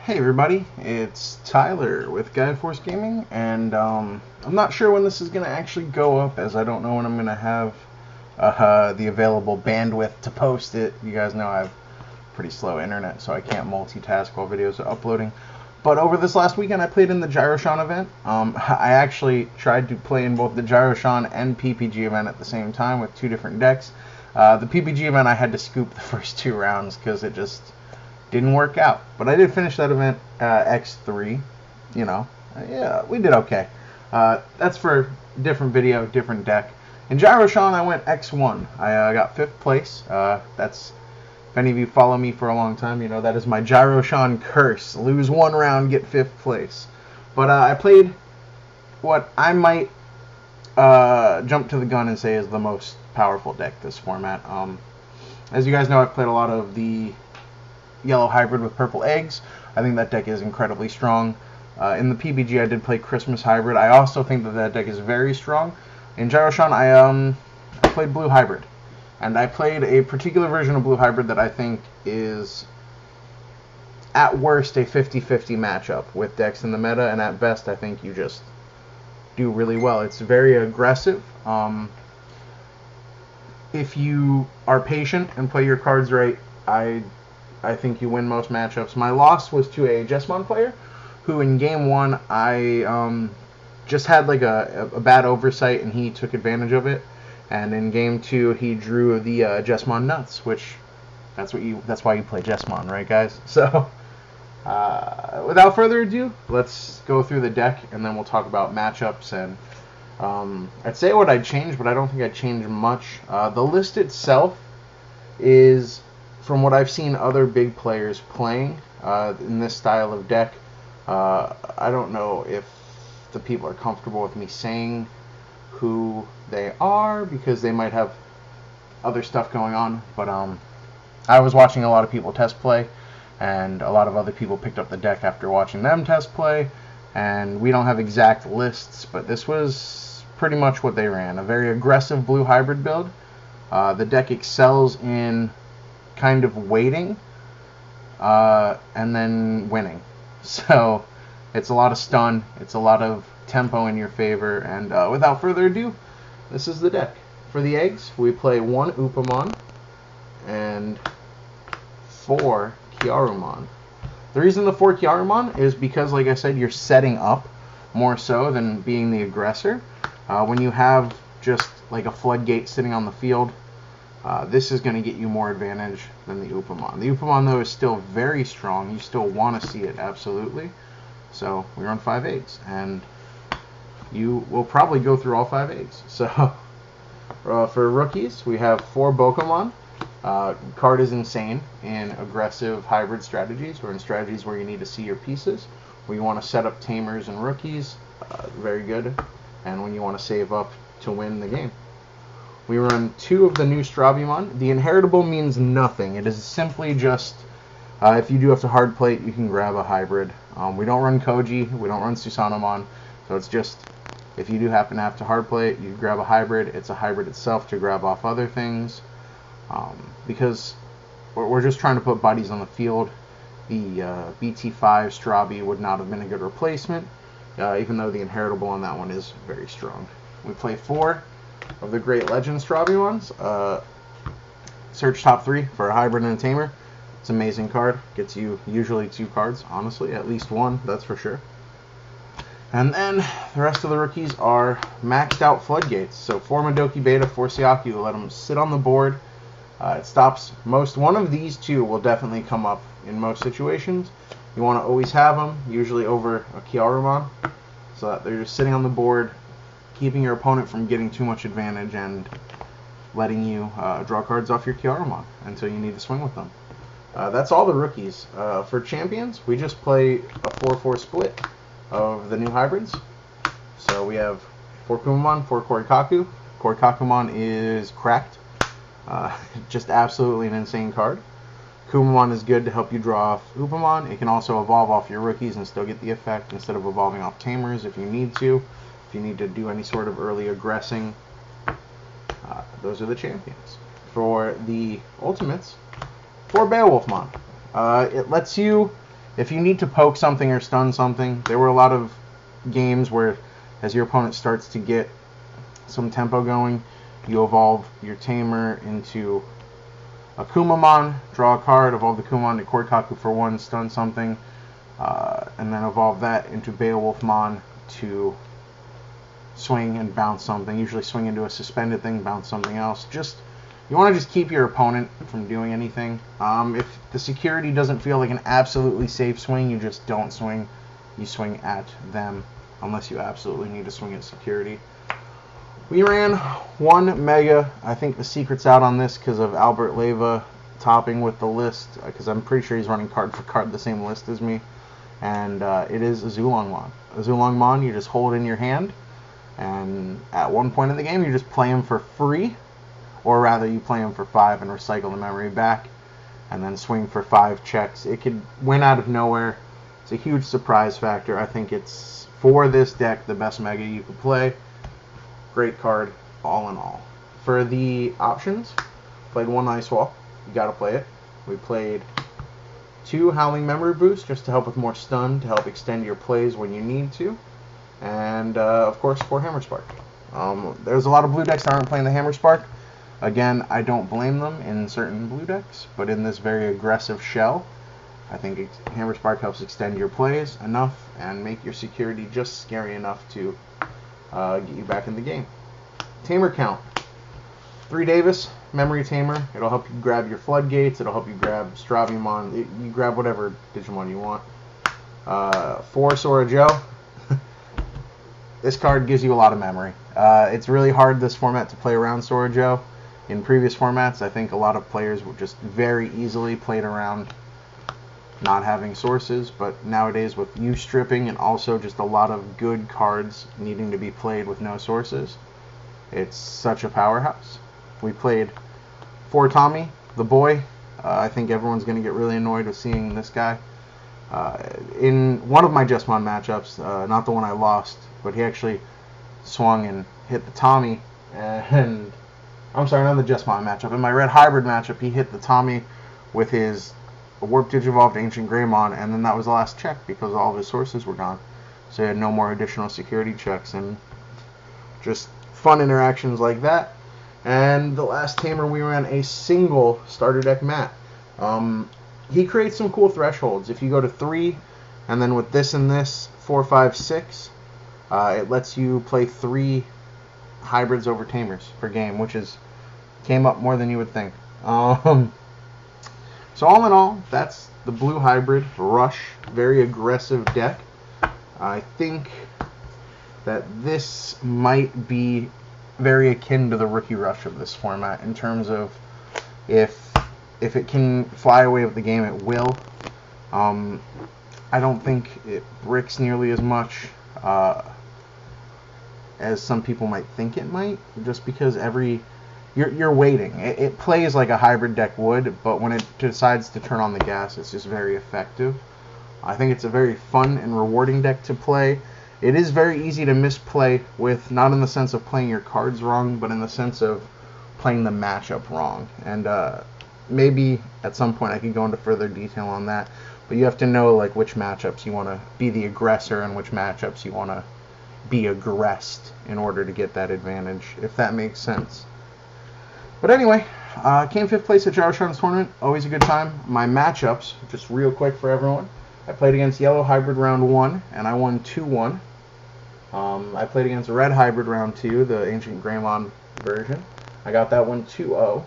Hey everybody, it's Tyler with Gaia Force Gaming, and I'm not sure when this is going to actually go up, as I don't know when I'm going to have the available bandwidth to post it. You guys know I have pretty slow internet, so I can't multitask while videos are uploading. But over this last weekend, I played in the Gyroshan event. I actually tried to play in both the Gyroshan and PPG event at the same time with two different decks. The PPG event, I had to scoop the first two rounds because it just didn't work out. But I did finish that event X3. You know, yeah, we did okay. That's for different video, different deck. In Gyroshan, I went X1. I got 5th place. That's, if any of you follow me for a long time, you know that is my Gyroshan curse. Lose one round, get 5th place. But I played what I might jump to the gun and say is the most powerful deck this format. As you guys know, I've played a lot of the yellow hybrid with purple eggs. I think that deck is incredibly strong. In the PBG, I did play Christmas hybrid. I also think that deck is very strong. In Gyroshan, I played blue hybrid. And I played a particular version of blue hybrid that I think is, at worst, a 50-50 matchup with decks in the meta, and at best, I think you just do really well. It's very aggressive. If you are patient and play your cards right, I think you win most matchups. My loss was to a Jesmon player, who in game 1 I just had like a bad oversight and he took advantage of it. And in game 2 he drew the Jesmon nuts, which that's why you play Jesmon, right, guys? So without further ado, let's go through the deck and then we'll talk about matchups. And I'd say what I'd change, but I don't think I'd change much. The list itself is, from what I've seen other big players playing in this style of deck, I don't know if the people are comfortable with me saying who they are because they might have other stuff going on. But I was watching a lot of people test play, and a lot of other people picked up the deck after watching them test play. And we don't have exact lists, but this was pretty much what they ran. A very aggressive blue hybrid build. The deck excels in kind of waiting and then winning. So it's a lot of stun, it's a lot of tempo in your favor, and without further ado, this is the deck. For the eggs, we play 1 Upamon and 4 Kiarumon. The reason the 4 Kiarumon is because, like I said, you're setting up more so than being the aggressor. When you have just like a floodgate sitting on the field, this is going to get you more advantage than the Upamon. The Upamon, though, is still very strong. You still want to see it, absolutely. So we run 5 eggs, and you will probably go through all 5 eggs. So for rookies, we have 4 Pokemon. Card is insane in aggressive hybrid strategies, or in strategies where you need to see your pieces. Where you want to set up Tamers and rookies, very good. And when you want to save up to win the game. We run 2 of the new Strabimon. The inheritable means nothing. It is simply just, if you do have to hard plate, you can grab a hybrid. We don't run Koji, we don't run Susanomon, so it's just, if you do happen to have to hard plate, you grab a hybrid. It's a hybrid itself to grab off other things, because we're just trying to put buddies on the field. The BT07 Strabi would not have been a good replacement, even though the inheritable on that one is very strong. We play 4 of the Great Legend Strabimons. Search top 3 for a hybrid and a tamer. It's an amazing card. Gets you usually 2 cards, honestly. At least 1, that's for sure. And then the rest of the rookies are maxed out floodgates. So 4 Madoki Beta, 4 Siaku. Let them sit on the board. It stops most. One of these 2 will definitely come up in most situations. You want to always have them, usually over a Kiarumon, so that they're just sitting on the board, keeping your opponent from getting too much advantage and letting you draw cards off your Kiarumon until you need to swing with them. That's all the rookies. For champions, we just play a 4-4 split of the new hybrids. So we have 4 Kumamon, 4 Korikaku. Korikakumon is cracked. Just absolutely an insane card. Kumamon is good to help you draw off Upamon. It can also evolve off your rookies and still get the effect instead of evolving off Tamers if you need to. If you need to do any sort of early aggressing, those are the champions. For the ultimates, for Beowulfmon, it lets you if you need to poke something or stun something, there were a lot of games where as your opponent starts to get some tempo going, you evolve your Tamer into a Kumamon, draw a card, evolve the Kumamon to Korkaku for 1, stun something, and then evolve that into Beowulfmon to swing and bounce something. Usually swing into a suspended thing, bounce something else. You want to just keep your opponent from doing anything. If the security doesn't feel like an absolutely safe swing, you just don't swing. You swing at them unless you absolutely need to swing at security. We ran 1 Mega. I think the secret's out on this because of Albert Leva topping with the list, because I'm pretty sure he's running card for card the same list as me. And it is a Zulongmon. A Zulongmon you just hold in your hand, and at one point in the game you just play him for free, or rather you play him for 5 and recycle the memory back, and then swing for 5 checks. It could win out of nowhere. It's a huge surprise factor. I think it's, for this deck, the best Mega you could play. Great card, all in all. For the options, played 1 Ice Wall. You gotta play it. We played 2 Howling Memory Boost, just to help with more stun, to help extend your plays when you need to. And, of course, 4 Hammer Spark. There's a lot of blue decks that aren't playing the Hammer Spark. Again, I don't blame them in certain blue decks, but in this very aggressive shell, I think Hammer Spark helps extend your plays enough and make your security just scary enough to get you back in the game. Tamer count. 3 Davis, Memory Tamer. It'll help you grab your Floodgates. It'll help you grab Stravimon. You grab whatever Digimon you want. 4 Sora Joe. This card gives you a lot of memory. It's really hard this format to play around Sora Joe. In previous formats, I think a lot of players would just very easily played around not having sources, but nowadays with you stripping and also just a lot of good cards needing to be played with no sources, it's such a powerhouse. We played 4 Tommy, the boy. I think everyone's going to get really annoyed with seeing this guy. In one of my Jesmon matchups, not the one I lost, but he actually swung and hit the Tommy, and I'm sorry, not the Jesmon matchup. In my Red Hybrid matchup, he hit the Tommy with his Warp Digivolved Ancient Greymon, and then that was the last check because all of his sources were gone. So he had no more additional security checks, and just fun interactions like that. And the last Tamer, we ran a single starter deck mat. He creates some cool thresholds. If you go to 3, and then with this and this, 4, 5, 6, it lets you play 3 hybrids over Tamers per game, which came up more than you would think. So all in all, that's the Blue Hybrid Rush, very aggressive deck. I think that this might be very akin to the Rookie Rush of this format in terms of if it can fly away with the game, it will. I don't think it bricks nearly as much as some people might think it might, just because you're waiting. It plays like a hybrid deck would, but when it decides to turn on the gas, it's just very effective. I think it's a very fun and rewarding deck to play. It is very easy to misplay with, not in the sense of playing your cards wrong, but in the sense of playing the matchup wrong. And maybe at some point I could go into further detail on that, but you have to know like which matchups you want to be the aggressor and which matchups you want to be aggressed in order to get that advantage, if that makes sense. But anyway, came 5th place at Jaroshan's tournament. Always a good time. My matchups, just real quick for everyone. I played against Yellow Hybrid round 1, and I won 2-1. I played against Red Hybrid round 2, the Ancient Greymon version. I got that one 2-0.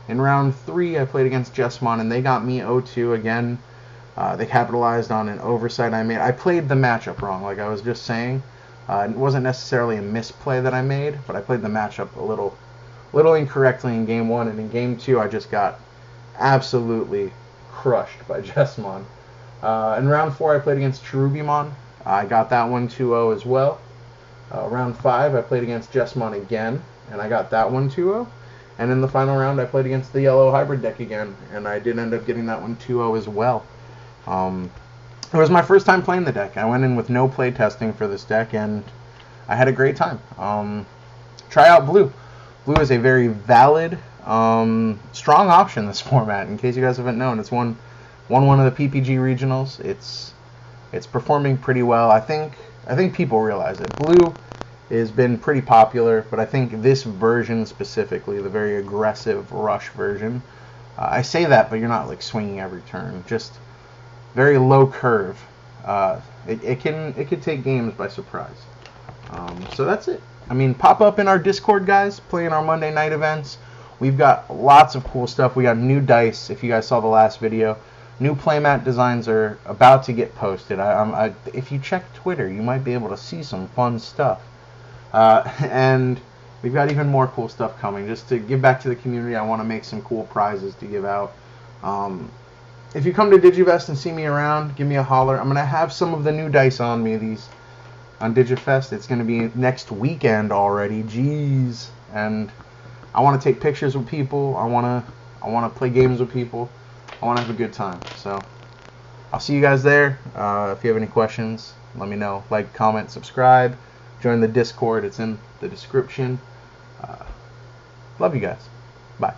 In round 3, I played against Jesmon, and they got me 0-2 again. They capitalized on an oversight I made. I played the matchup wrong, like I was just saying. It wasn't necessarily a misplay that I made, but I played the matchup a little incorrectly in game 1, and in game 2 I just got absolutely crushed by Jesmon. In round 4 I played against Cherubimon. I got that one 2-0 as well. Round 5 I played against Jesmon again, and I got that one 2-0. And in the final round I played against the Yellow Hybrid deck again, and I did end up getting that one 2-0 as well. It was my first time playing the deck. I went in with no play testing for this deck, and I had a great time. Try out Blue. Blue is a very valid, strong option in this format. In case you guys haven't known, it's one won one of the PPG regionals. It's performing pretty well. I think people realize it. Blue has been pretty popular, but I think this version specifically, the very aggressive rush version, I say that, but you're not like swinging every turn. Just very low curve. It can take games by surprise. So that's it. I mean, pop up in our Discord, guys. Play in our Monday night events. We've got lots of cool stuff. We got new dice. If you guys saw the last video, new playmat designs are about to get posted. If you check Twitter, you might be able to see some fun stuff. And we've got even more cool stuff coming. Just to give back to the community, I want to make some cool prizes to give out. If you come to Digivest and see me around, give me a holler. I'm going to have some of the new dice on me, these on Digifest. It's going to be next weekend already. Jeez. And I want to take pictures with people. I want to play games with people. I want to have a good time. So I'll see you guys there. If you have any questions, let me know. Like, comment, subscribe. Join the Discord. It's in the description. Love you guys. Bye.